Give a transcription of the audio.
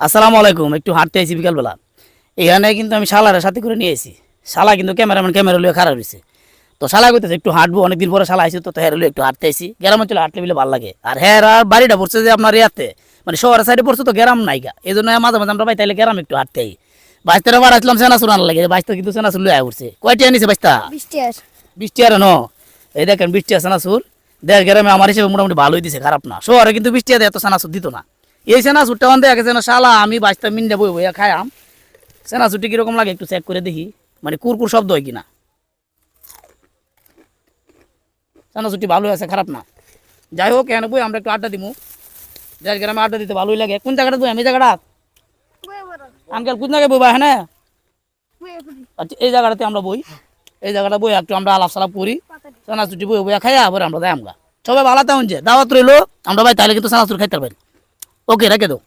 আসসালামু আলাইকুম। একটু হাঁটতে আইছি বিকালবেলা। এখানে কিন্তু আমি শালার সাথে করে নিয়ে এসেছি। শালা কিন্তু ক্যামেরা লিয়ে খারাপ হয়েছে। তো শালা কইতেছে একটু হাঁটবো, অনেকদিন পরে শালা আইছে, তো হের লিয়ে একটু হাঁটতে আইছি। গ্রাম অঞ্চলে হাঁটলে বলে ভালো লাগে। আর হ্যাঁ, আর বাড়িটা পড়ছে যে আপনার ইয়াতে, মানে শহরের সাইডে পড়ছে, তো গ্রাম নাইকা, এই জন্য মাঝে মাঝে আমরা তাইলে গ্রাম একটু হাঁটতে আই। বাইশটার বার আসলাম সেনাসুর আনার লাগে, বাইশটা কিন্তু সেনাসুর লিয়ে উঠছে। কয়টি আনিছে বাইশটা? 20 টাকার। 20 টাকা ন? এই দেখেন 20 টাকা সেনাসুর। দেশ গ্রামে আমার হিসেবে মোটামুটি ভালোই দিছে, খারাপ না। শহরে কিন্তু 20 টাকা এত সেনাসুর দিত না। এই সেনাসুরটা অন দেখা গেছে না, শালা আমি বাইশটা মিনিটে বই বইয়া খায়াম। সেনাসুরটি কিরকম লাগে একটু চেক করে দেখি, মানে কুরকুর শব্দ হয় কিনা। সেনাসুরটি ভালোই আছে, খারাপ না। যাই হোক, কেন বই আমরা একটু আড্ডা দিমু। দেশ গ্রামে আড্ডা দিতে ভালোই লাগে। কোন জায়গাটা বই? আমি জায়গাটা আঙ্কেল কোন জায়গায় বইবা? হ্যাঁ, আচ্ছা, এই জায়গাটাতে আমরা বই। এই জায়গাটা বই একটু আমরা আলাপ সালাপ করি। সেনাসুরটি বই বইয়া খাইয়া আবার আমরা যাই। আমরা সবাই ভালো থাকুন, যে দাওয়াত রইলো। আমরা ভাই তাহলে কিন্তু সেনাসুর খাইতে পারি। ওকে, রেখে দাও।